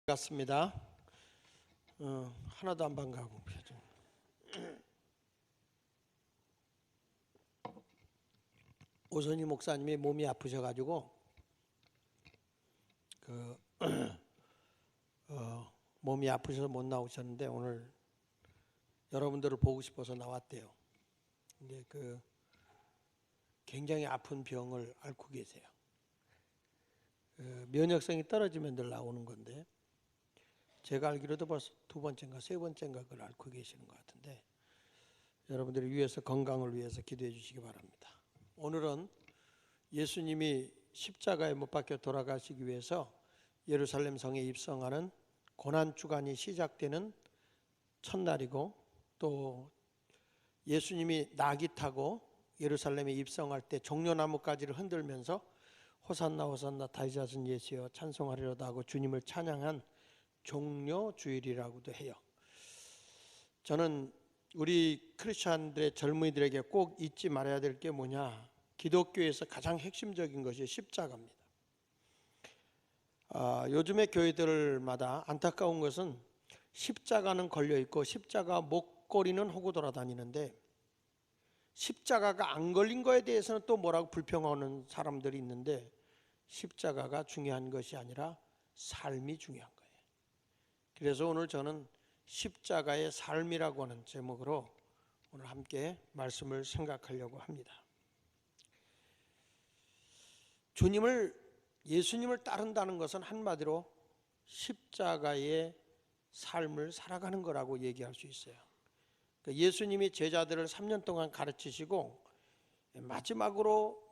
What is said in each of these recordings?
같습니다. 하나도 안 반가고 표정. 오선희 목사님이 몸이 아프셔가지고 몸이 아프셔서 못 나오셨는데 오늘 여러분들을 보고 싶어서 나왔대요. 근데 굉장히 아픈 병을 앓고 계세요. 면역성이 떨어지면 늘 나오는 건데 제가 알기로도 벌써 두 번째인가 세 번째인가 그걸 앓고 계시는 것 같은데 여러분들을 위해서 건강을 위해서 기도해 주시기 바랍니다. 오늘은 예수님이 십자가에 못 박혀 돌아가시기 위해서 예루살렘 성에 입성하는 고난주간이 시작되는 첫날이고 또 예수님이 나귀 타고 예루살렘에 입성할 때 종려나무가지를 흔들면서 호산나 호산나 다윗 자손 예수여 찬송하리로다 하고 주님을 찬양한 종려주일이라고도 해요. 저는 우리 크리스찬들의 젊은이들에게 꼭 잊지 말아야 될 게 뭐냐, 기독교에서 가장 핵심적인 것이 십자가입니다. 요즘의 교회들마다 안타까운 것은 십자가는 걸려있고 십자가 목걸이는 하고 돌아다니는데 십자가가 안 걸린 거에 대해서는 또 뭐라고 불평하는 사람들이 있는데 십자가가 중요한 것이 아니라 삶이 중요한 거예요. 그래서 오늘 저는 십자가의 삶이라고 하는 제목으로 오늘 함께 말씀을 생각하려고 합니다. 예수님을 따른다는 것은 한마디로 십자가의 삶을 살아가는 거라고 얘기할 수 있어요. 예수님이 제자들을 3년 동안 가르치시고 마지막으로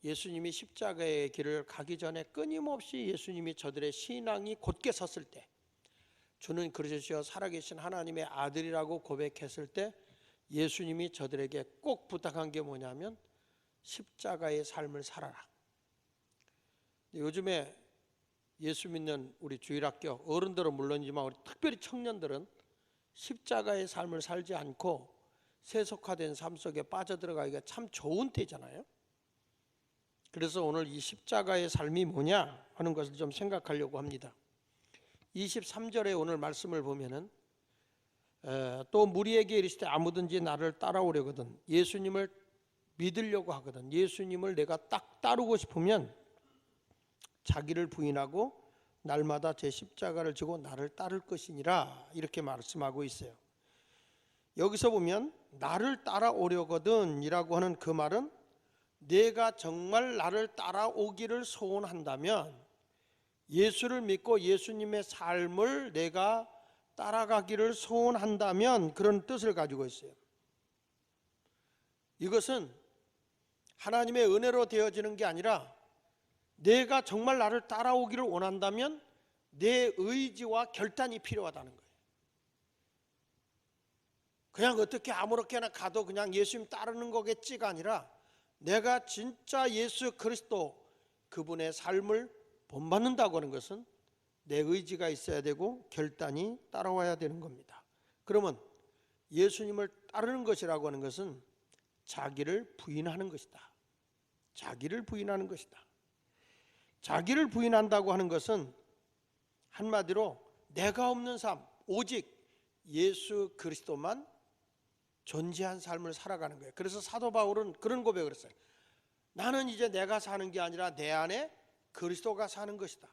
예수님이 십자가의 길을 가기 전에 끊임없이 예수님이 저들의 신앙이 곧게 섰을 때, 주는 그리스도시요 살아계신 하나님의 아들이라고 고백했을 때 예수님이 저들에게 꼭 부탁한 게 뭐냐면 십자가의 삶을 살아라. 요즘에 예수 믿는 우리 주일학교 어른들은 물론이지만 우리 특별히 청년들은 십자가의 삶을 살지 않고 세속화된 삶 속에 빠져들어가기가 참 좋은 때잖아요. 그래서 오늘 이 십자가의 삶이 뭐냐 하는 것을 좀 생각하려고 합니다. 23절에 오늘 말씀을 보면은 또 무리에게 이르시되 아무든지 나를 따라오려거든, 예수님을 믿으려고 하거든, 예수님을 내가 딱 따르고 싶으면 자기를 부인하고 날마다 제 십자가를 지고 나를 따를 것이니라, 이렇게 말씀하고 있어요. 여기서 보면 나를 따라오려거든 이라고 하는 그 말은 내가 정말 나를 따라오기를 소원한다면, 예수를 믿고 예수님의 삶을 내가 따라가기를 소원한다면 그런 뜻을 가지고 있어요. 이것은 하나님의 은혜로 되어지는 게 아니라 내가 정말 나를 따라오기를 원한다면 내 의지와 결단이 필요하다는 거예요. 그냥 어떻게 아무렇게나 가도 그냥 예수님 따르는 거겠지가 아니라 내가 진짜 예수 그리스도 그분의 삶을 본받는다고 하는 것은 내 의지가 있어야 되고 결단이 따라와야 되는 겁니다. 그러면 예수님을 따르는 것이라고 하는 것은 자기를 부인하는 것이다. 자기를 부인하는 것이다. 자기를 부인한다고 하는 것은 한마디로 내가 없는 삶, 오직 예수 그리스도만 존재한 삶을 살아가는 거예요. 그래서 사도 바울은 그런 고백을 했어요. 나는 이제 내가 사는 게 아니라 내 안에 그리스도가 사는 것이다.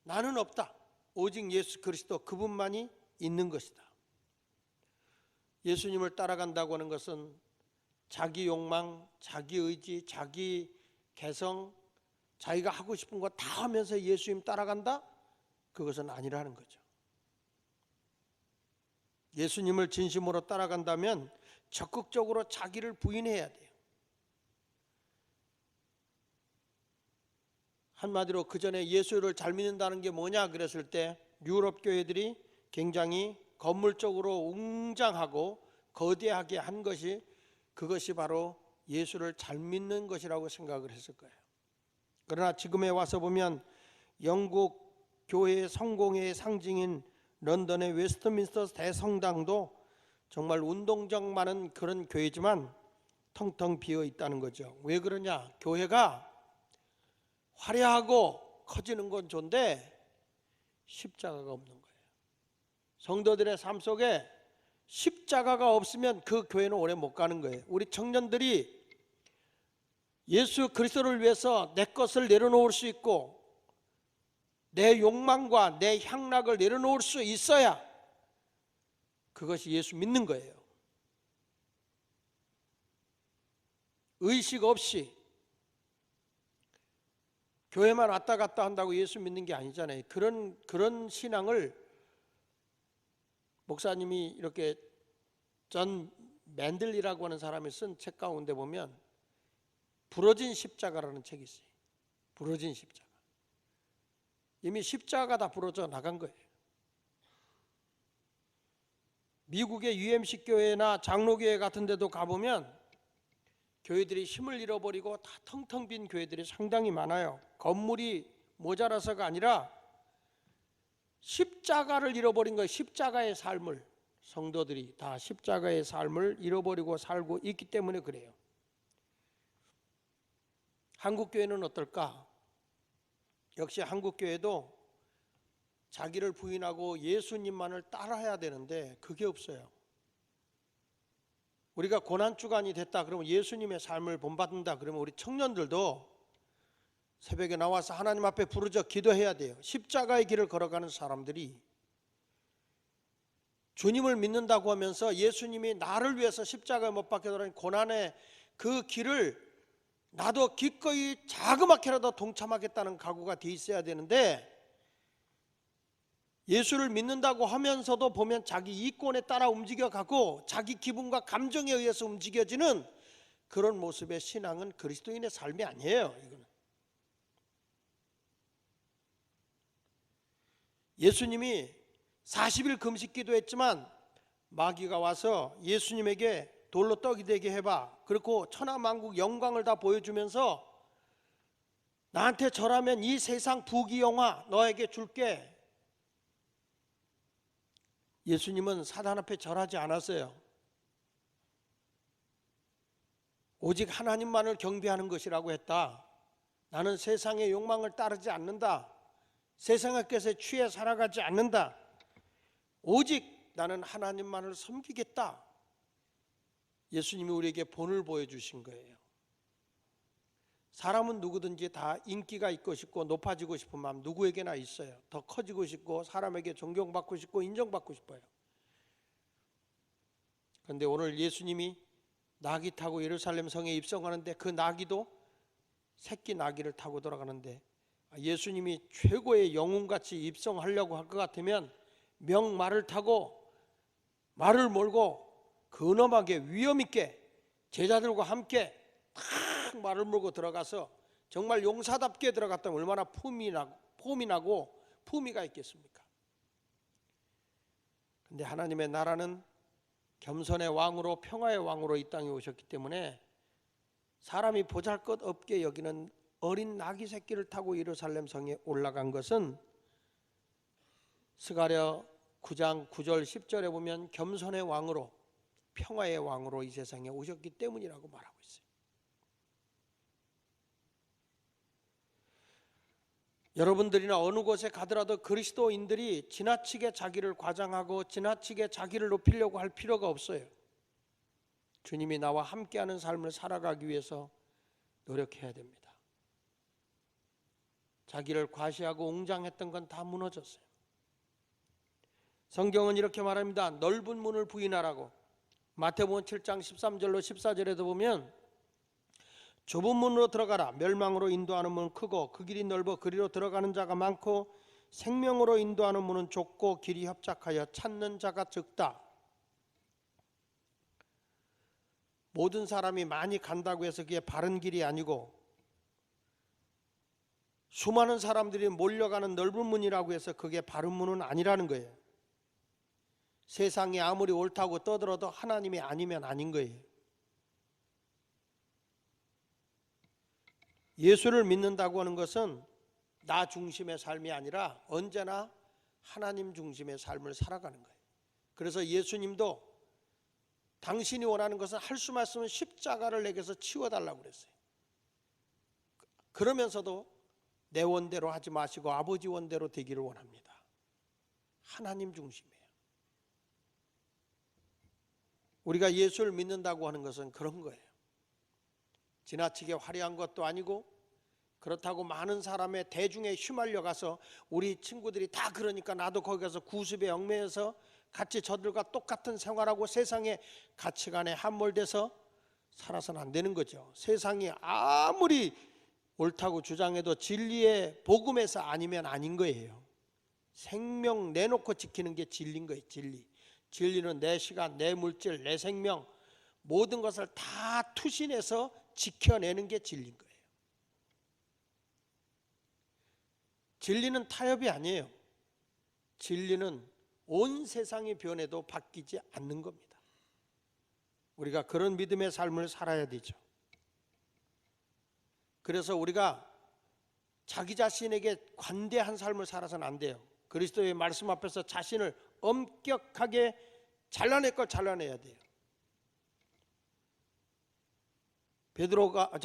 나는 없다. 오직 예수 그리스도 그분만이 있는 것이다. 예수님을 따라간다고 하는 것은 자기 욕망, 자기 의지, 자기 개성, 자기가 하고 싶은 거 다 하면서 예수님 따라간다? 그것은 아니라는 거죠. 예수님을 진심으로 따라간다면 적극적으로 자기를 부인해야 돼요. 한마디로 그 전에 예수를 잘 믿는다는 게 뭐냐 그랬을 때 유럽 교회들이 굉장히 건물적으로 웅장하고 거대하게 한 것이, 그것이 바로 예수를 잘 믿는 것이라고 생각을 했을 거예요. 그러나 지금에 와서 보면 영국 교회의 성공의 상징인 런던의 웨스트민스터 대성당도 정말 운동장 많은 그런 교회지만 텅텅 비어 있다는 거죠. 왜 그러냐? 교회가 화려하고 커지는 건 좋은데 십자가가 없는 거예요. 성도들의 삶 속에 십자가가 없으면 그 교회는 오래 못 가는 거예요. 우리 청년들이 예수 그리스도를 위해서 내 것을 내려놓을 수 있고 내 욕망과 내 향락을 내려놓을 수 있어야 그것이 예수 믿는 거예요. 의식 없이 교회만 왔다 갔다 한다고 예수 믿는 게 아니잖아요. 그런 신앙을 목사님이 이렇게 존 맨들리라고 하는 사람이 쓴 책 가운데 보면 부러진 십자가라는 책이 있어요. 부러진 십자가. 이미 십자가가 다 부러져 나간 거예요. 미국의 UMC 교회나 장로교회 같은 데도 가보면 교회들이 힘을 잃어버리고 다 텅텅 빈 교회들이 상당히 많아요. 건물이 모자라서가 아니라 십자가를 잃어버린 거예요. 십자가의 삶을. 성도들이 다 십자가의 삶을 잃어버리고 살고 있기 때문에 그래요. 한국교회는 어떨까? 역시 한국교회도 자기를 부인하고 예수님만을 따라해야 되는데 그게 없어요. 우리가 고난주간이 됐다 그러면 예수님의 삶을 본받는다 그러면 우리 청년들도 새벽에 나와서 하나님 앞에 부르짖어 기도해야 돼요. 십자가의 길을 걸어가는 사람들이 주님을 믿는다고 하면서 예수님이 나를 위해서 십자가에 못 박혀 돌아가는 고난의 그 길을 나도 기꺼이 자그맣게라도 동참하겠다는 각오가 돼 있어야 되는데 예수를 믿는다고 하면서도 보면 자기 이권에 따라 움직여가고 자기 기분과 감정에 의해서 움직여지는 그런 모습의 신앙은 그리스도인의 삶이 아니에요. 이거는. 예수님이 40일 금식 기도했지만 마귀가 와서 예수님에게 돌로 떡이 되게 해봐. 그리고 천하만국 영광을 다 보여주면서 나한테 절하면 이 세상 부귀영화 너에게 줄게. 예수님은 사단 앞에 절하지 않았어요. 오직 하나님만을 경배하는 것이라고 했다. 나는 세상의 욕망을 따르지 않는다. 세상의 것에 취해 살아가지 않는다. 오직 나는 하나님만을 섬기겠다. 예수님이 우리에게 본을 보여주신 거예요. 사람은 누구든지 다 인기가 있고 싶고 높아지고 싶은 마음 누구에게나 있어요. 더 커지고 싶고 사람에게 존경받고 싶고 인정받고 싶어요. 그런데 오늘 예수님이 나귀 타고 예루살렘 성에 입성하는데 그 나귀도 새끼 나귀를 타고 돌아가는데 예수님이 최고의 영웅같이 입성하려고 할 것 같으면 명말을 타고 말을 몰고 근엄하게 위엄있게 제자들과 함께 탁 말을 몰고 들어가서 정말 용사답게 들어갔다면 얼마나 품이 나고 품위가 있겠습니까? 그런데 하나님의 나라는 겸손의 왕으로 평화의 왕으로 이 땅에 오셨기 때문에 사람이 보잘것없게 여기는 어린 나귀 새끼를 타고 예루살렘 성에 올라간 것은 스가랴 9장 9절 10절에 보면 겸손의 왕으로 평화의 왕으로 이 세상에 오셨기 때문이라고 말하고 있어요. 여러분들이나 어느 곳에 가더라도 그리스도인들이 지나치게 자기를 과장하고 지나치게 자기를 높이려고 할 필요가 없어요. 주님이 나와 함께하는 삶을 살아가기 위해서 노력해야 됩니다. 자기를 과시하고 웅장했던 건 다 무너졌어요. 성경은 이렇게 말합니다. 넓은 문을 부인하라고. 마태복음 7장 13절로 14절에도 보면 좁은 문으로 들어가라. 멸망으로 인도하는 문은 크고 그 길이 넓어 그리로 들어가는 자가 많고 생명으로 인도하는 문은 좁고 길이 협착하여 찾는 자가 적다. 모든 사람이 많이 간다고 해서 그게 바른 길이 아니고 수많은 사람들이 몰려가는 넓은 문이라고 해서 그게 바른 문은 아니라는 거예요. 세상이 아무리 옳다고 떠들어도 하나님이 아니면 아닌 거예요. 예수를 믿는다고 하는 것은 나 중심의 삶이 아니라 언제나 하나님 중심의 삶을 살아가는 거예요. 그래서 예수님도 당신이 원하는 것은 할 수만 있으면 십자가를 내게서 치워달라고 그랬어요. 그러면서도 내 원대로 하지 마시고 아버지 원대로 되기를 원합니다. 하나님 중심이에요. 우리가 예수를 믿는다고 하는 것은 그런 거예요. 지나치게 화려한 것도 아니고, 그렇다고 많은 사람의 대중에 휘말려 가서 우리 친구들이 다 그러니까 나도 거기 가서 구습에 얽매여서 같이 저들과 똑같은 생활하고 세상의 가치관에 함몰돼서 살아서는 안 되는 거죠. 세상이 아무리 옳다고 주장해도 진리의 복음에서 아니면 아닌 거예요. 생명 내놓고 지키는 게 진리인 거예요. 진리는 내 시간, 내 물질, 내 생명 모든 것을 다 투신해서 지켜내는 게 진리인 거예요. 진리는 타협이 아니에요. 진리는 온 세상이 변해도 바뀌지 않는 겁니다. 우리가 그런 믿음의 삶을 살아야 되죠. 그래서 우리가 자기 자신에게 관대한 삶을 살아서는 안 돼요. 그리스도의 말씀 앞에서 자신을 엄격하게 잘라낼 걸 잘라내야 돼요.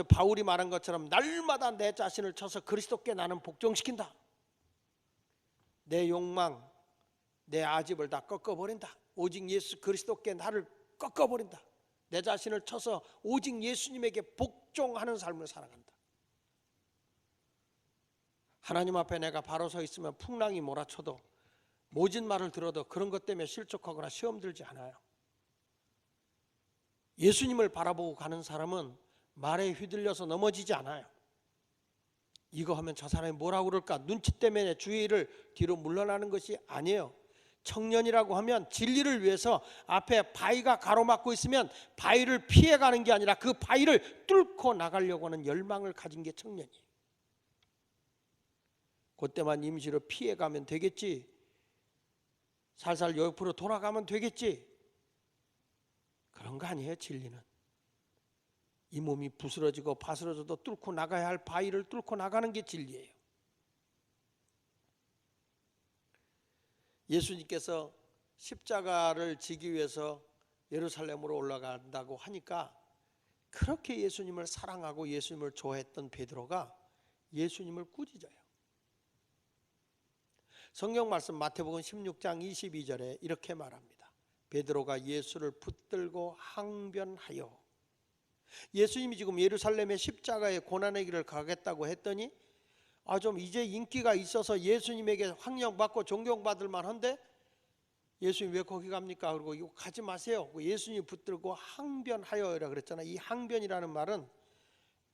바울이 말한 것처럼 날마다 내 자신을 쳐서 그리스도께 나는 복종시킨다. 내 욕망, 내 아집을 다 꺾어버린다. 오직 예수 그리스도께 나를 꺾어버린다. 내 자신을 쳐서 오직 예수님에게 복종하는 삶을 살아간다. 하나님 앞에 내가 바로 서 있으면 풍랑이 몰아쳐도 모진 말을 들어도 그런 것 때문에 실족하거나 시험 들지 않아요. 예수님을 바라보고 가는 사람은 말에 휘둘려서 넘어지지 않아요. 이거 하면 저 사람이 뭐라고 그럴까 눈치 때문에 주의를 뒤로 물러나는 것이 아니에요. 청년이라고 하면 진리를 위해서 앞에 바위가 가로막고 있으면 바위를 피해가는 게 아니라 그 바위를 뚫고 나가려고 하는 열망을 가진 게 청년이에요. 그때만 임시로 피해가면 되겠지, 살살 옆으로 돌아가면 되겠지, 그런 거 아니에요. 진리는 이 몸이 부스러지고 바스러져도 뚫고 나가야 할 바위를 뚫고 나가는 게 진리예요. 예수님께서 십자가를 지기 위해서 예루살렘으로 올라간다고 하니까 그렇게 예수님을 사랑하고 예수님을 좋아했던 베드로가 예수님을 꾸짖어요. 성경 말씀 마태복음 16장 22절에 이렇게 말합니다. 베드로가 예수를 붙들고 항변하여. 예수님이 지금 예루살렘의 십자가의 고난의 길을 가겠다고 했더니 좀 이제 인기가 있어서 예수님에게 환영받고 존경받을 만한데 예수님 왜 거기 갑니까? 그리고 이거 가지 마세요. 예수님이 붙들고 항변하여라 그랬잖아요. 이 항변이라는 말은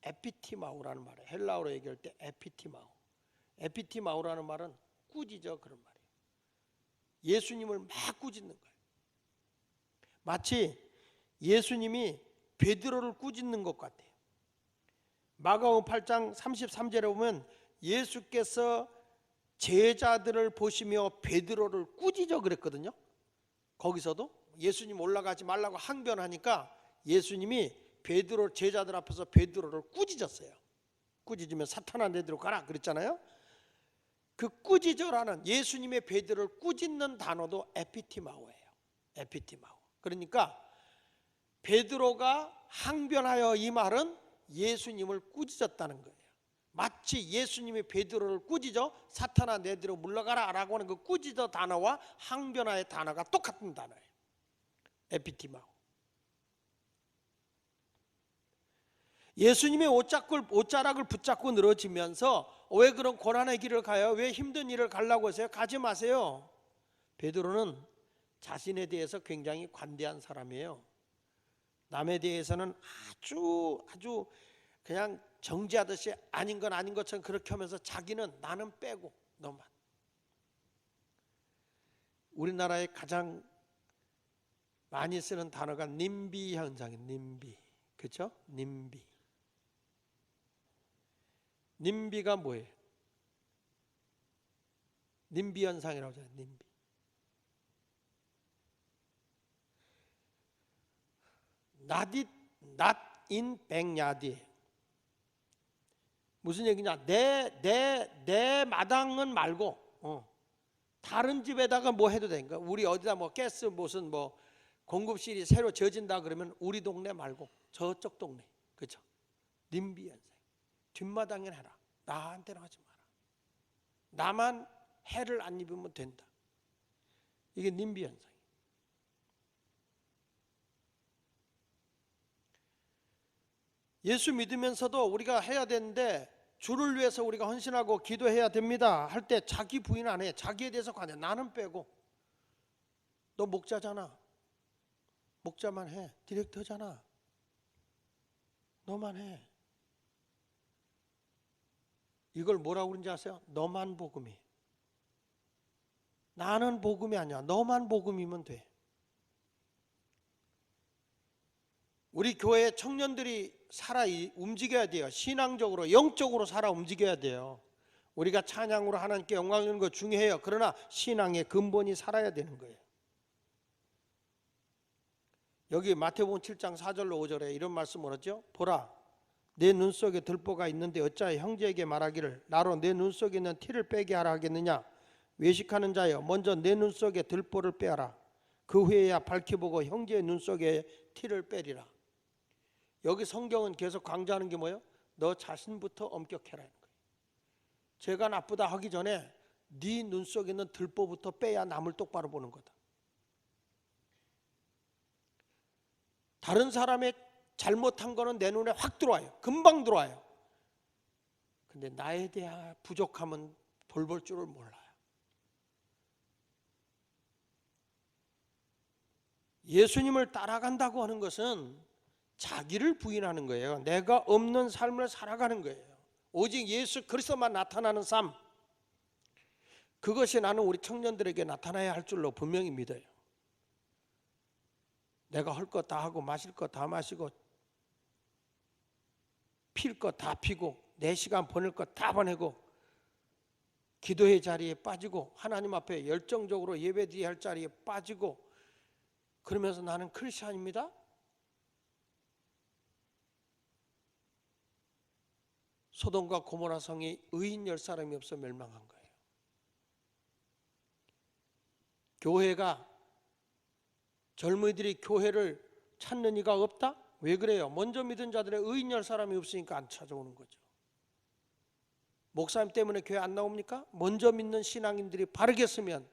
에피티마우라는 말이에요. 헬라어로 얘기할 때 에피티마우. 에피티마우라는 말은 꾸짖어, 그런 말이에요. 예수님을 막 꾸짖는 거예요. 마치 예수님이 베드로를 꾸짖는 것 같아요. 마가복음 8장 33절에 보면 예수께서 제자들을 보시며 베드로를 꾸짖어 그랬거든요. 거기서도 예수님 올라가지 말라고 항변하니까 예수님이 베드로 제자들 앞에서 베드로를 꾸짖었어요. 꾸짖으면 사탄아 내대로 가라 그랬잖아요. 그 꾸짖어라는 예수님의 베드로를 꾸짖는 단어도 에피티마오예요. 에피티마오. 그러니까 베드로가 항변하여 이 말은 예수님을 꾸짖었다는 거예요. 마치 예수님이 베드로를 꾸짖어 사탄아 내대로 물러가라 라고 하는 그 꾸짖어 단어와 항변하의 단어가 똑같은 단어예요. 에피티마오. 예수님의 옷자락을 붙잡고 늘어지면서 왜 그런 고난의 길을 가요? 왜 힘든 일을 가려고 하세요? 가지 마세요. 베드로는 자신에 대해서 굉장히 관대한 사람이에요. 남에 대해서는 아주 그냥 정지하듯이 아닌 건 아닌 것처럼 그렇게 하면서 자기는 나는 빼고 너만. 우리나라에 가장 많이 쓰는 단어가 님비 현상이에요. 님비. 그렇죠? 님비. 님비가 뭐예요? 님비 현상이라고 하잖아요. 님비. not in 백야디. 무슨 얘기냐? 내 마당은 말고 다른 집에다가 뭐 해도 되니까 우리 어디다 뭐 가스 무슨 뭐 공급실이 새로 져진다 그러면 우리 동네 말고 저쪽 동네. 그렇죠? 님비 현상. 뒷마당에 해라. 나한테는 하지 마라. 나만 해를 안 입으면 된다. 이게 님비 현상이에요. 예수 믿으면서도 우리가 해야 되는데 주를 위해서 우리가 헌신하고 기도해야 됩니다 할 때 자기 부인 안 해. 자기에 대해서 관해. 나는 빼고. 너 목자잖아. 목자만 해. 디렉터잖아. 너만 해. 이걸 뭐라고 그러는지 아세요? 너만 복음이. 나는 복음이 아니야. 너만 복음이면 돼. 우리 교회 청년들이 살아 움직여야 돼요. 신앙적으로 영적으로 살아 움직여야 돼요. 우리가 찬양으로 하나님께 영광 주는 거 중요해요. 그러나 신앙의 근본이 살아야 되는 거예요. 여기 마태복음 7장 4절로 5절에 이런 말씀을 하죠. 보라, 내 눈 속에 들보가 있는데 어찌하여 형제에게 말하기를 나로 내 눈 속에 있는 티를 빼게 하라 하겠느냐. 외식하는 자여, 먼저 내 눈 속에 들보를 빼라. 그 후에야 밝히 보고 형제의 눈 속에 티를 빼리라. 여기 성경은 계속 강조하는 게 뭐예요? 너 자신부터 엄격해라는 거예요. 죄가 나쁘다 하기 전에 네 눈 속에 있는 들보부터 빼야 남을 똑바로 보는 거다. 다른 사람의 잘못한 거는 내 눈에 확 들어와요. 금방 들어와요. 근데 나에 대한 부족함은 돌볼 줄을 몰라요. 예수님을 따라간다고 하는 것은 자기를 부인하는 거예요. 내가 없는 삶을 살아가는 거예요. 오직 예수 그리스도만 나타나는 삶. 그것이 나는 우리 청년들에게 나타나야 할 줄로 분명히 믿어요. 내가 할 것 다 하고 마실 것 다 마시고 필 것 다 피고 내 시간 보낼 것 다 보내고 기도의 자리에 빠지고 하나님 앞에 열정적으로 예배드려야 할 자리에 빠지고 그러면서 나는 크리스찬입니다? 소돔과 고모라 성이 의인 10사람이 없어 멸망한 거예요. 교회가 젊은이들이 교회를 찾는 이가 없다? 왜 그래요? 먼저 믿은 자들의 의인 10사람이 없으니까 안 찾아오는 거죠. 목사님 때문에 교회 안 나옵니까? 먼저 믿는 신앙인들이 바르게 쓰면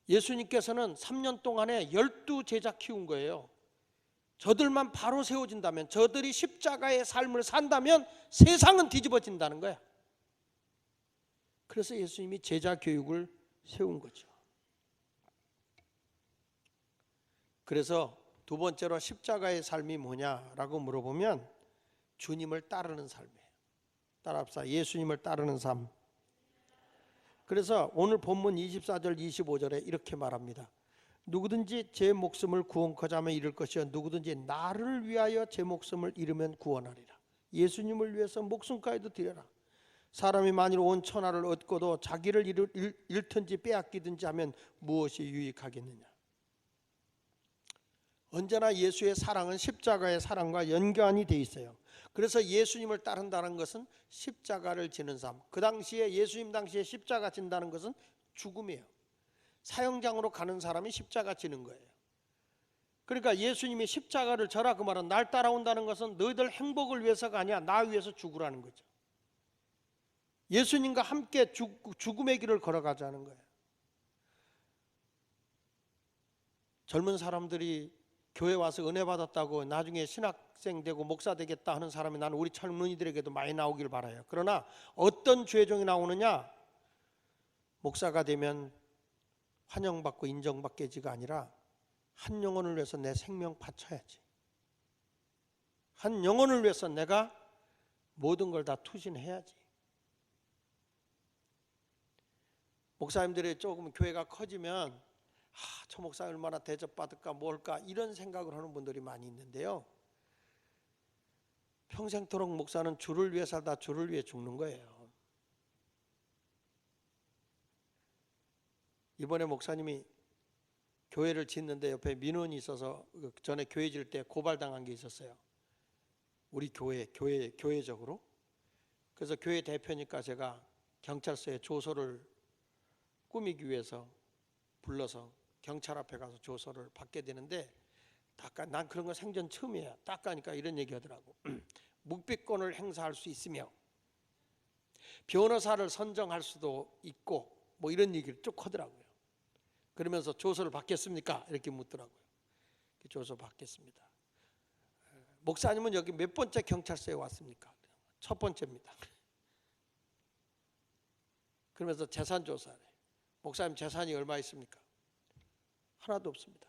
예수님께서는 3년 동안에 12제자 키운 거예요. 저들만 바로 세워진다면, 저들이 십자가의 삶을 산다면 세상은 뒤집어진다는 거야. 그래서 예수님이 제자 교육을 세운 거죠. 그래서 두 번째로 십자가의 삶이 뭐냐라고 물어보면 주님을 따르는 삶이에요. 따라합시다. 예수님을 따르는 삶. 그래서 오늘 본문 24절 25절에 이렇게 말합니다. 누구든지 제 목숨을 구원코자 하면 잃을 것이요 누구든지 나를 위하여 제 목숨을 잃으면 구원하리라. 예수님을 위해서 목숨까지도 드려라. 사람이 만일 온 천하를 얻고도 자기를 잃든지 빼앗기든지 하면 무엇이 유익하겠느냐. 언제나 예수의 사랑은 십자가의 사랑과 연관이 돼 있어요. 그래서 예수님을 따른다는 것은 십자가를 지는 삶. 그 당시에 예수님 당시에 십자가 진다는 것은 죽음이에요. 사형장으로 가는 사람이 십자가 지는 거예요. 그러니까 예수님이 십자가를 져라 그 말은 날 따라온다는 것은 너희들 행복을 위해서가 아니야. 나 위해서 죽으라는 거죠. 예수님과 함께 죽음의 길을 걸어가자는 거예요. 젊은 사람들이 교회 와서 은혜 받았다고 나중에 신학생 되고 목사 되겠다 하는 사람이 나는 우리 젊은이들에게도 많이 나오길 바라요. 그러나 어떤 죄종이 나오느냐? 목사가 되면 환영받고 인정받게지가 아니라 한 영혼을 위해서 내 생명 바쳐야지. 한 영혼을 위해서 내가 모든 걸 다 투신해야지. 목사님들이 조금 교회가 커지면 저 목사 얼마나 대접받을까 뭘까 이런 생각을 하는 분들이 많이 있는데요. 평생토록 목사는 주를 위해 살다 주를 위해 죽는 거예요. 이번에 목사님이 교회를 짓는데 옆에 민원이 있어서 전에 교회 질 때 고발당한 게 있었어요. 우리 교회적으로. 그래서 교회 대표니까 제가 경찰서에 조서를 꾸미기 위해서 불러서 경찰 앞에 가서 조서를 받게 되는데 난 그런 거 생전 처음이에요. 딱 가니까 이런 얘기 하더라고. 묵비권을 행사할 수 있으며 변호사를 선정할 수도 있고 뭐 이런 얘기를 쭉 하더라고요. 그러면서 조서를 받겠습니까? 이렇게 묻더라고요. 조서 받겠습니다. 목사님은 여기 몇 번째 경찰서에 왔습니까? 첫 번째입니다. 그러면서 재산 조사를 해요. 목사님 재산이 얼마 있습니까? 하나도 없습니다.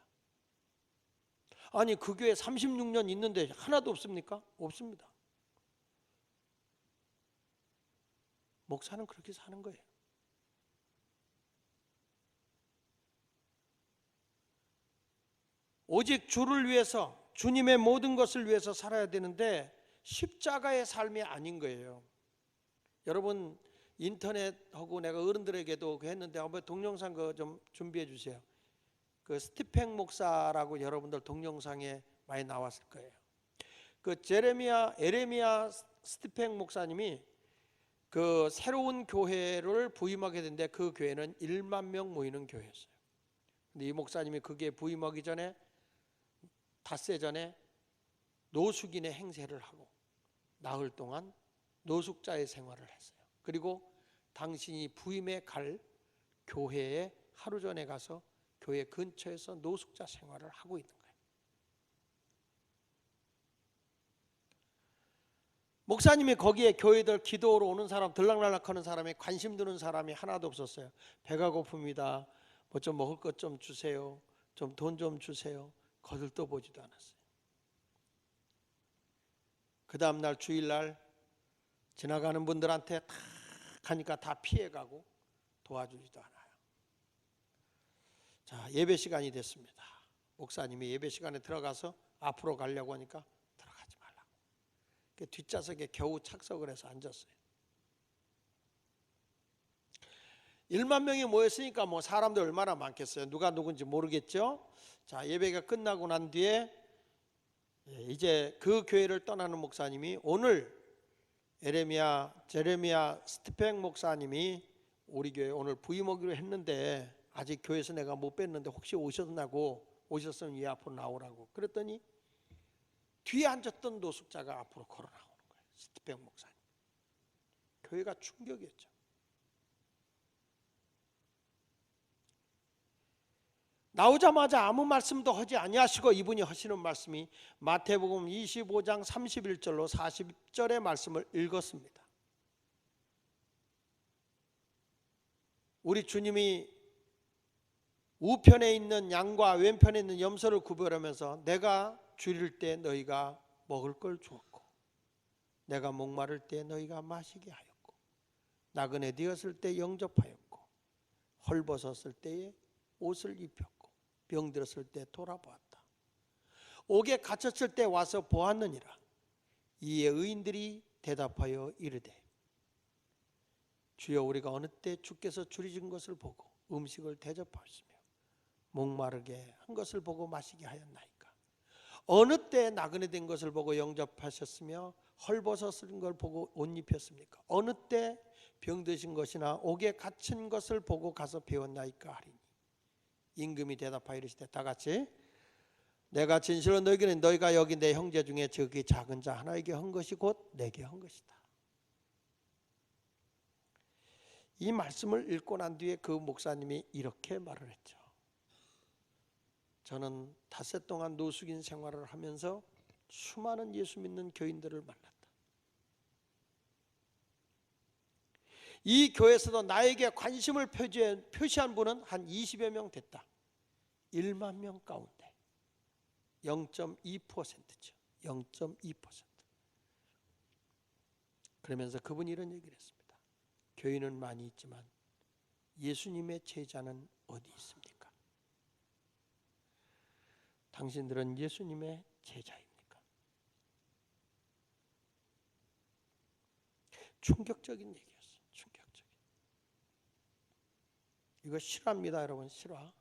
아니 그 교회 36년 있는데 하나도 없습니까? 없습니다. 목사는 그렇게 사는 거예요. 오직 주를 위해서, 주님의 모든 것을 위해서 살아야 되는데 십자가의 삶이 아닌 거예요. 여러분 인터넷하고 내가 어른들에게도 했는데 한번 동영상 좀 준비해 주세요. 그 스티펜 목사라고 여러분들 동영상에 많이 나왔을 거예요. 그 에레미야 스티펜 목사님이 그 새로운 교회를 부임하게 됐는데 그 교회는 1만 명 모이는 교회였어요. 근데 이 목사님이 그게 부임하기 전에 닷새 전에 노숙인의 행세를 하고 나흘 동안 노숙자의 생활을 했어요. 그리고 당신이 부임에 갈 교회에 하루 전에 가서 교회 근처에서 노숙자 생활을 하고 있는 거예요. 목사님이 거기에 교회들 기도로 오는 사람, 들락날락하는 사람에 관심 드는 사람이 하나도 없었어요. 배가 고픕니다. 뭐 좀 먹을 것 좀 주세요. 좀 돈 좀 주세요. 거들떠보지도 않았어요. 그 다음날 주일날 지나가는 분들한테 탁 하니까 다 피해가고 도와주지도 않아요. 자, 예배 시간이 됐습니다. 목사님이 예배 시간에 들어가서 앞으로 가려고 하니까 들어가지 말라고. 뒷좌석에 겨우 착석을 해서 앉았어요. 1만 명이 모였으니까 뭐 사람들 얼마나 많겠어요. 누가 누군지 모르겠죠. 자, 예배가 끝나고 난 뒤에 이제 그 교회를 떠나는 목사님이 오늘 제레미야 스티펜 목사님이 우리 교회 오늘 부임하기로 했는데 아직 교회에서 내가 못 뵀는데 혹시 오셨으면 이 앞으로 나오라고. 그랬더니 뒤에 앉았던 노숙자가 앞으로 걸어 나오는 거예요. 스티펜 목사님. 교회가 충격이었죠. 나오자마자 아무 말씀도 하지 아니하시고 이분이 하시는 말씀이 마태복음 25장 31절로 40절의 말씀을 읽었습니다. 우리 주님이 우편에 있는 양과 왼편에 있는 염소를 구별하면서 내가 줄일 때 너희가 먹을 걸 주었고 내가 목마를 때 너희가 마시게 하였고 나그네 되었을 때 영접하였고 헐벗었을 때에 옷을 입혔고 병들었을 때 돌아보았다. 옥에 갇혔을 때 와서 보았느니라. 이에 의인들이 대답하여 이르되 주여 우리가 어느 때 주께서 줄이신 것을 보고 음식을 대접하시며 목마르게 한 것을 보고 마시게 하였나이까. 어느 때 나그네 된 것을 보고 영접하셨으며 헐벗었은 걸 보고 옷 입혔습니까? 어느 때 병드신 것이나 옥에 갇힌 것을 보고 가서 배웠나이까 하리니 임금이 대답하여 이르시되 다 같이 내가 진실로 너희에게는 너희가 여기 내 형제 중에 저기 작은 자 하나에게 한 것이 곧 내게 한 것이다. 이 말씀을 읽고 난 뒤에 그 목사님이 이렇게 말을 했죠. 저는 닷새 동안 노숙인 생활을 하면서 수많은 예수 믿는 교인들을 만났다. 이 교회에서도 나에게 관심을 표시한 분은 한 20여 명 됐다. 1만 명 가운데 0.2%죠. 0.2%. 그러면서 그분이 이런 얘기를 했습니다. 교인은 많이 있지만 예수님의 제자는 어디 있습니까? 당신들은 예수님의 제자입니까? 충격적인 얘기였어요. 충격적인. 이거 실화입니다, 여러분. 실화.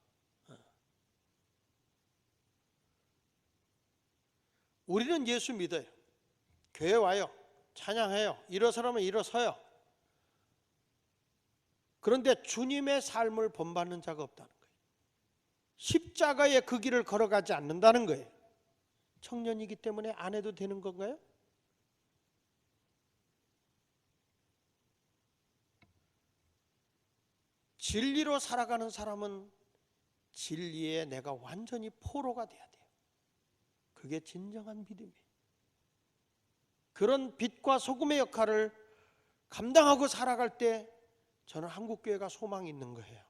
우리는 예수 믿어요. 교회 와요. 찬양해요. 일어서라면 일어서요. 그런데 주님의 삶을 본받는 자가 없다는 거예요. 십자가의 그 길을 걸어가지 않는다는 거예요. 청년이기 때문에 안 해도 되는 건가요? 진리로 살아가는 사람은 진리에 내가 완전히 포로가 돼야 돼요. 그게 진정한 믿음이에요. 그런 빛과 소금의 역할을 감당하고 살아갈 때 저는 한국교회가 소망이 있는 거예요.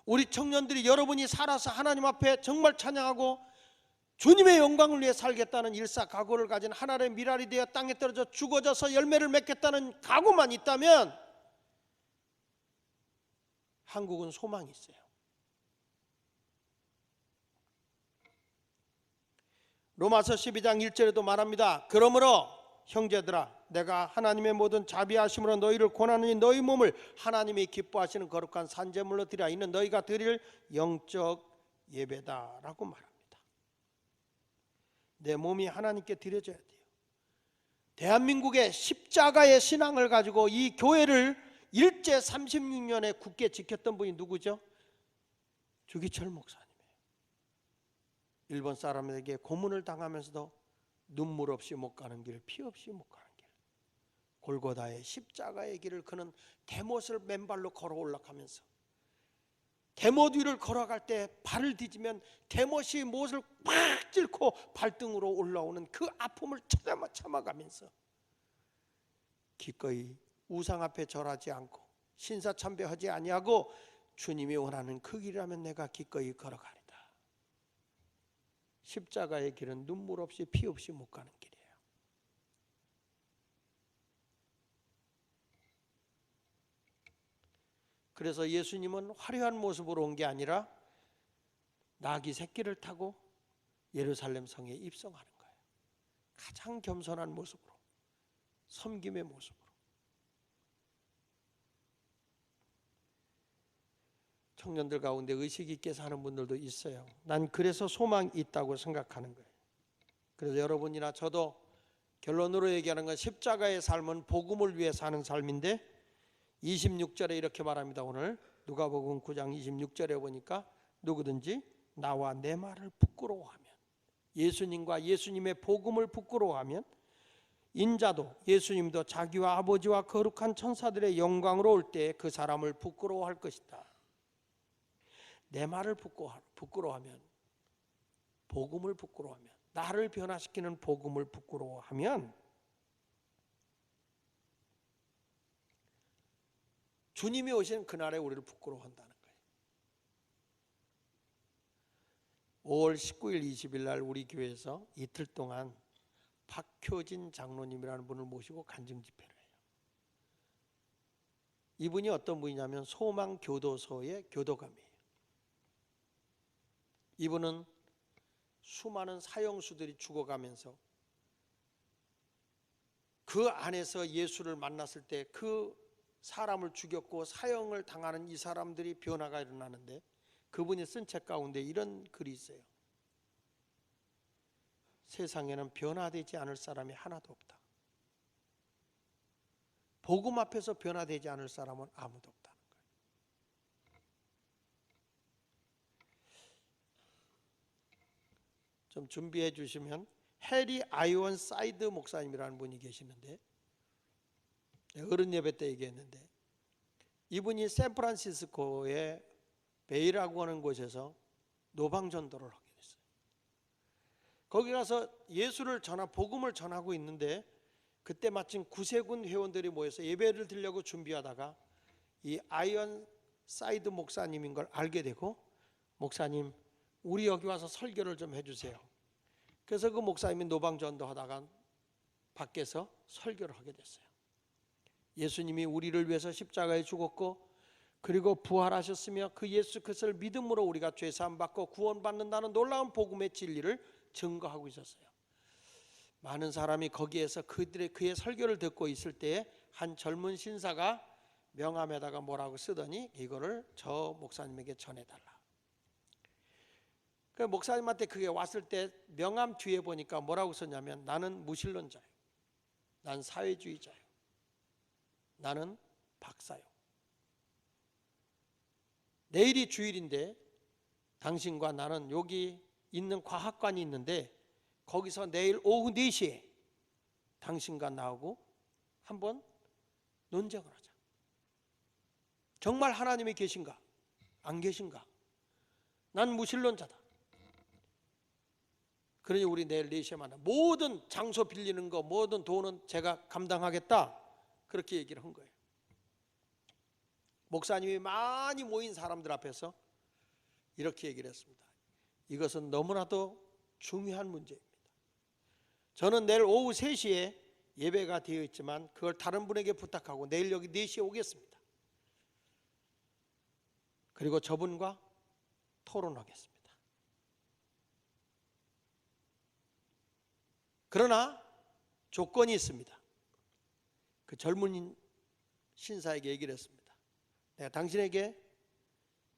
우리 청년들이 여러분이 살아서 하나님 앞에 정말 찬양하고 주님의 영광을 위해 살겠다는 일사각오를 가진 하나의 미랄이 되어 땅에 떨어져 죽어져서 열매를 맺겠다는 각오만 있다면 한국은 소망이 있어요. 로마서 12장 1절에도 말합니다. 그러므로 형제들아 내가 하나님의 모든 자비하심으로 너희를 권하느니 너희 몸을 하나님이 기뻐하시는 거룩한 산제물로 드리라. 이는 너희가 드릴 영적 예배다라고 말합니다. 내 몸이 하나님께 드려져야 돼요. 대한민국의 십자가의 신앙을 가지고 이 교회를 일제 36년에 굳게 지켰던 분이 누구죠? 주기철 목사님이에요. 일본 사람에게 고문을 당하면서도 눈물 없이 못 가는 길, 피 없이 못 가는 길, 골고다의 십자가의 길을 그는 대못을 맨발로 걸어 올라가면서 대못 위를 걸어갈 때 발을 디디면 대못이 못을 팍 찔고 발등으로 올라오는 그 아픔을 참아가면서 기꺼이 우상 앞에 절하지 않고 신사참배하지 아니하고 주님이 원하는 그 길이라면 내가 기꺼이 걸어가리다. 십자가의 길은 눈물 없이 피 없이 못 가는 길이에요. 그래서 예수님은 화려한 모습으로 온 게 아니라 나귀 새끼를 타고 예루살렘 성에 입성하는 거예요. 가장 겸손한 모습으로, 섬김의 모습으로. 청년들 가운데 의식 있게 사는 분들도 있어요. 난 그래서 소망이 있다고 생각하는 거예요. 그래서 여러분이나 저도 결론으로 얘기하는 건 십자가의 삶은 복음을 위해 사는 삶인데 26절에 이렇게 말합니다. 오늘 누가복음 9장 26절에 보니까 누구든지 나와 내 말을 부끄러워하면, 예수님과 예수님의 복음을 부끄러워하면 인자도 예수님도 자기와 아버지와 거룩한 천사들의 영광으로 올 때 그 사람을 부끄러워할 것이다. 내 말을 부끄러워하면, 복음을 부끄러워하면, 나를 변화시키는 복음을 부끄러워하면 주님이 오시는 그날에 우리를 부끄러워한다는 거예요. 5월 19일 20일 날 우리 교회에서 이틀 동안 박효진 장로님이라는 분을 모시고 간증 집회를 해요. 이분이 어떤 분이냐면 소망교도소의 교도감이에요. 이분은 수많은 사형수들이 죽어가면서 그 안에서 예수를 만났을 때 그 사람을 죽였고 사형을 당하는 이 사람들이 변화가 일어나는데 그분이 쓴 책 가운데 이런 글이 있어요. 세상에는 변화되지 않을 사람이 하나도 없다. 복음 앞에서 변화되지 않을 사람은 아무도 없다는 거예요. 좀 준비해 주시면 해리 아이언사이드 목사님이라는 분이 계시는데 어른 예배 때 얘기했는데 이분이 샌프란시스코의 베이라고 하는 곳에서 노방전도를 하게 됐어요. 거기 가서 예수를 복음을 전하고 있는데 그때 마침 구세군 회원들이 모여서 예배를 드리려고 준비하다가 이 아이언사이드 목사님인 걸 알게 되고 목사님 우리 여기 와서 설교를 좀 해주세요. 그래서 그 목사님이 노방전도 하다가 밖에서 설교를 하게 됐어요. 예수님이 우리를 위해서 십자가에 죽었고 그리고 부활하셨으며 그 예수 그리스도를 믿음으로 우리가 죄사함 받고 구원받는다는 놀라운 복음의 진리를 증거하고 있었어요. 많은 사람이 거기에서 그의 설교를 듣고 있을 때에 한 젊은 신사가 명함에다가 뭐라고 쓰더니 이거를 저 목사님에게 전해달라. 그 목사님한테 그게 왔을 때 명함 뒤에 보니까 뭐라고 썼냐면 나는 무신론자요, 난 사회주의자요, 나는 박사요. 내일이 주일인데 당신과 나는 여기 있는 과학관이 있는데 거기서 내일 오후 4시에 당신과 나하고 한번 논쟁을 하자. 정말 하나님이 계신가? 안 계신가? 난 무신론자다. 그러니 우리 내일 4시에 만나. 모든 장소 빌리는 거, 모든 돈은 제가 감당하겠다. 그렇게 얘기를 한 거예요. 목사님이 많이 모인 사람들 앞에서 이렇게 얘기를 했습니다. 이것은 너무나도 중요한 문제입니다. 저는 내일 오후 3시에 예배가 되어 있지만 그걸 다른 분에게 부탁하고 내일 여기 4시에 오겠습니다. 그리고 저분과 토론하겠습니다. 그러나 조건이 있습니다. 그 젊은 신사에게 얘기를 했습니다. 내가 당신에게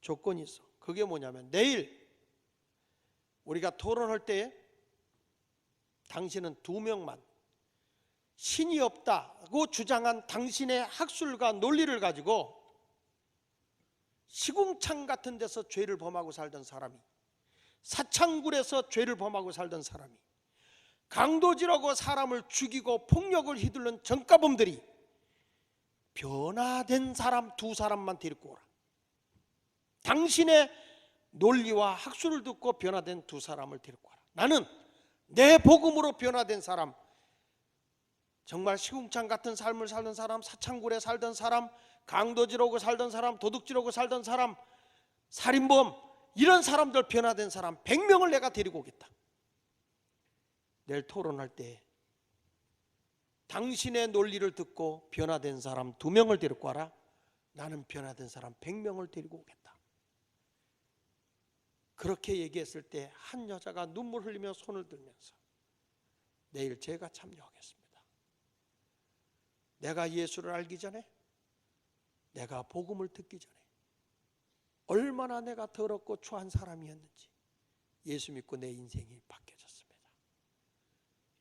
조건이 있어. 그게 뭐냐면 내일 우리가 토론할 때 당신은 2명만 신이 없다고 주장한 당신의 학술과 논리를 가지고 시궁창 같은 데서 죄를 범하고 살던 사람이, 사창굴에서 죄를 범하고 살던 사람이, 강도질하고 사람을 죽이고 폭력을 휘두른 전과범들이 변화된 사람 2사람만 데리고 오라. 당신의 논리와 학술을 듣고 변화된 2사람을 데리고 와라. 나는 내 복음으로 변화된 사람, 정말 시궁창 같은 삶을 살던 사람, 사창굴에 살던 사람, 강도질하고 살던 사람, 도둑질하고 살던 사람, 살인범, 이런 사람들 변화된 사람 100명을 내가 데리고 오겠다. 내일 토론할 때 당신의 논리를 듣고 변화된 사람 2명을 데리고 와라. 나는 변화된 사람 100명을 데리고 오겠다. 그렇게 얘기했을 때 한 여자가 눈물 흘리며 손을 들면서 내일 제가 참여하겠습니다. 내가 예수를 알기 전에, 내가 복음을 듣기 전에 얼마나 내가 더럽고 추한 사람이었는지 예수 믿고 내 인생이 바뀌어졌습니다.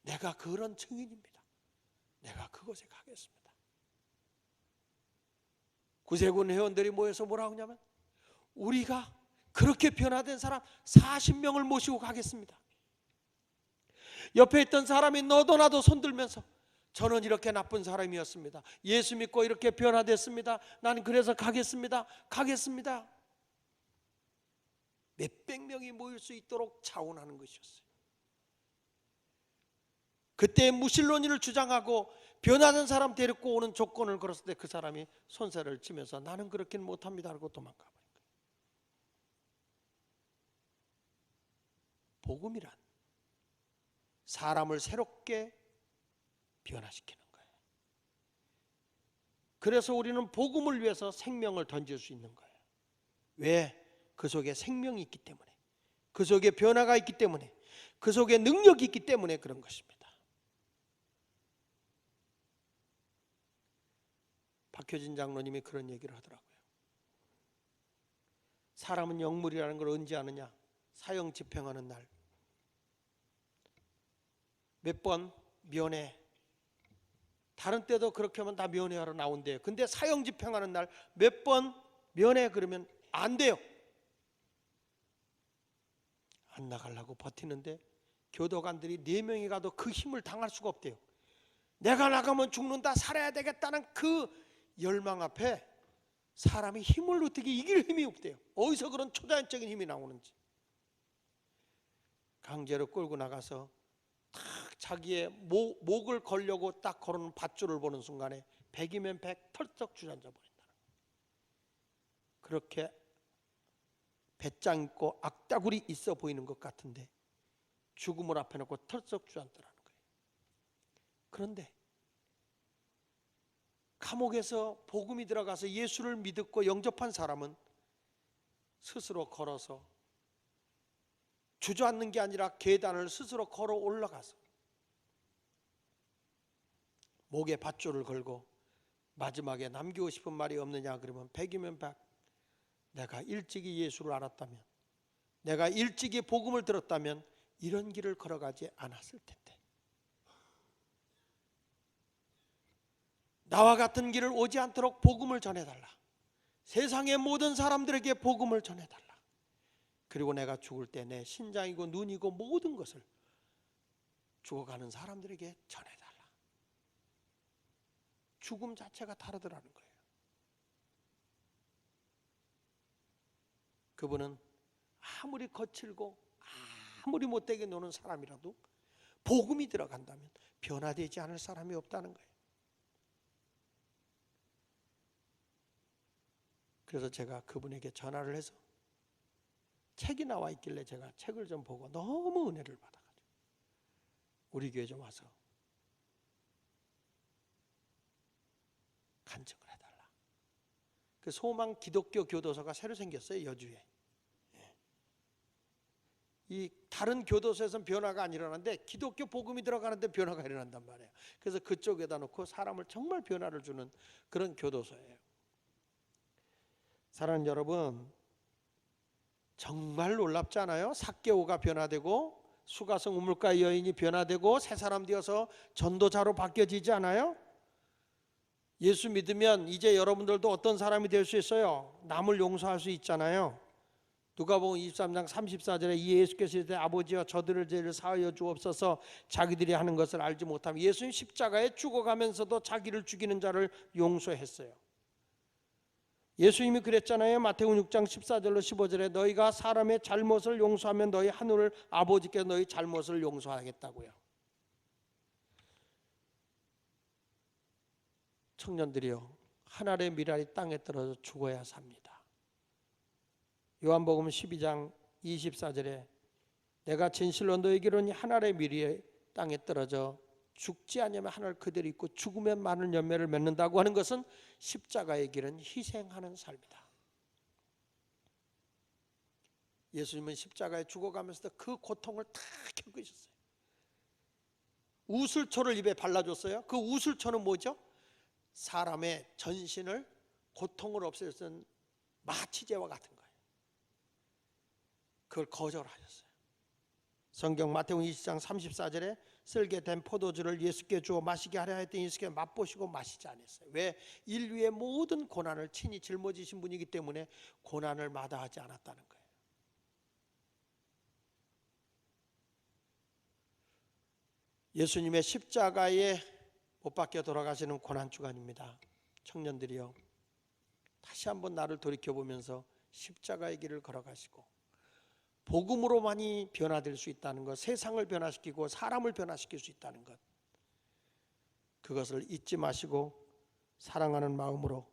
내가 그런 증인입니다. 내가 그곳에 가겠습니다. 구세군 회원들이 모여서 뭐라고 하냐면 우리가 그렇게 변화된 사람 40명을 모시고 가겠습니다. 옆에 있던 사람이 너도 나도 손들면서 저는 이렇게 나쁜 사람이었습니다. 예수 믿고 이렇게 변화됐습니다. 나는 그래서 가겠습니다. 가겠습니다. 몇백 명이 모일 수 있도록 자원하는 것이었어요. 그때 무신론인을 주장하고 변화된 사람 데리고 오는 조건을 걸었을 때 그 사람이 손살을 치면서 나는 그렇게는 못합니다 하고 도망가 버린 거예요. 복음이란 사람을 새롭게 변화시키는 거예요. 그래서 우리는 복음을 위해서 생명을 던질 수 있는 거예요. 왜? 그 속에 생명이 있기 때문에, 그 속에 변화가 있기 때문에, 그 속에 능력이 있기 때문에 그런 것입니다. 박효진 장로님이 그런 얘기를 하더라고요. 사람은 영물이라는 걸 언제 아느냐? 사형 집행하는 날. 몇 번 면회, 다른 때도 그렇게 하면 다 면회하러 나온대요. 근데 사형 집행하는 날 몇 번 면회 그러면 안 돼요. 안 나가려고 버티는데 교도관들이 4명이 가도 그 힘을 당할 수가 없대요. 내가 나가면 죽는다, 살아야 되겠다는 그 열망 앞에 사람이 힘을 어떻게 이길 힘이 없대요. 어디서 그런 초자연적인 힘이 나오는지. 강제로 끌고 나가서 딱 자기의 목을 걸려고 딱 걸어놓은 밧줄을 보는 순간에 100이면 100 털썩 주저앉아 버린다는 거예요. 그렇게 배짱 있고 악다구리 있어 보이는 것 같은데 죽음을 앞에 놓고 털썩 주저앉더라는 거예요. 그런데 감옥에서 복음이 들어가서 예수를 믿고 영접한 사람은 스스로 걸어서 주저앉는 게 아니라 계단을 스스로 걸어 올라가서 목에 밧줄을 걸고 마지막에 남기고 싶은 말이 없느냐 그러면 100이면 100. 내가 일찍이 예수를 알았다면, 내가 일찍이 복음을 들었다면 이런 길을 걸어가지 않았을 텐데, 나와 같은 길을 오지 않도록 복음을 전해달라. 세상의 모든 사람들에게 복음을 전해달라. 그리고 내가 죽을 때 내 신장이고 눈이고 모든 것을 죽어가는 사람들에게 전해달라. 죽음 자체가 다르더라는 거예요. 그분은 아무리 거칠고 아무리 못되게 노는 사람이라도 복음이 들어간다면 변화되지 않을 사람이 없다는 거예요. 그래서 제가 그분에게 전화를 해서 책이 나와 있길래 제가 책을 좀 보고 너무 은혜를 받아가지고 우리 교회 좀 와서 간증을 해달라. 그 소망 기독교 교도소가 새로 생겼어요, 여주에. 이 다른 교도소에서는 변화가 안 일어나는데 기독교 복음이 들어가는데 변화가 일어난단 말이에요. 그래서 그쪽에다 놓고 사람을 정말 변화를 주는 그런 교도소예요. 사랑하는 여러분, 정말 놀랍지 않아요? 삭개오가 변화되고 수가성 우물가 여인이 변화되고 새 사람 되어서 전도자로 바뀌어지지 않아요? 예수 믿으면 이제 여러분들도 어떤 사람이 될 수 있어요? 남을 용서할 수 있잖아요. 누가복음 23장 34절에 이 예수께서 이르되 아버지여 저들을 죄를 사하여 주옵소서 자기들이 하는 것을 알지 못하며 예수님 십자가에 죽어가면서도 자기를 죽이는 자를 용서했어요. 예수님이 그랬잖아요. 마태복음 6장 14절로 15절에 너희가 사람의 잘못을 용서하면 너희 하늘 아버지께서 너희 잘못을 용서하겠다고요. 청년들이요, 하늘의 미랄이 땅에 떨어져 죽어야 삽니다. 요한복음 12장 24절에 내가 진실로 너희에게로 하늘의 미랄이 땅에 떨어져 죽지 않으면 하늘 그대로 있고 죽으면 많은 열매를 맺는다고 하는 것은 십자가의 길은 희생하는 삶이다. 예수님은 십자가에 죽어가면서도 그 고통을 다 겪으셨어요. 우슬초를 입에 발라줬어요. 그 우슬초는 뭐죠? 사람의 전신을 고통을 없애주는 마취제와 같은 거예요. 그걸 거절하셨어요. 성경 마태복음 20장 34절에 쓸게 된 포도주를 예수께 주어 마시게 하려 했더니 예수께 맛보시고 마시지 않았어요. 왜? 인류의 모든 고난을 친히 짊어지신 분이기 때문에 고난을 마다하지 않았다는 거예요. 예수님의 십자가에 못 박혀 돌아가시는 고난주간입니다. 청년들이요, 다시 한번 나를 돌이켜보면서 십자가의 길을 걸어가시고 복음으로만이 변화될 수 있다는 것, 세상을 변화시키고 사람을 변화시킬 수 있다는 것, 그것을 잊지 마시고 사랑하는 마음으로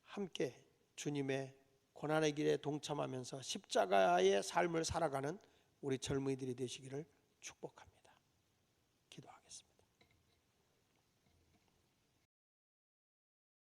함께 주님의 고난의 길에 동참하면서 십자가의 삶을 살아가는 우리 젊은이들이 되시기를 축복합니다.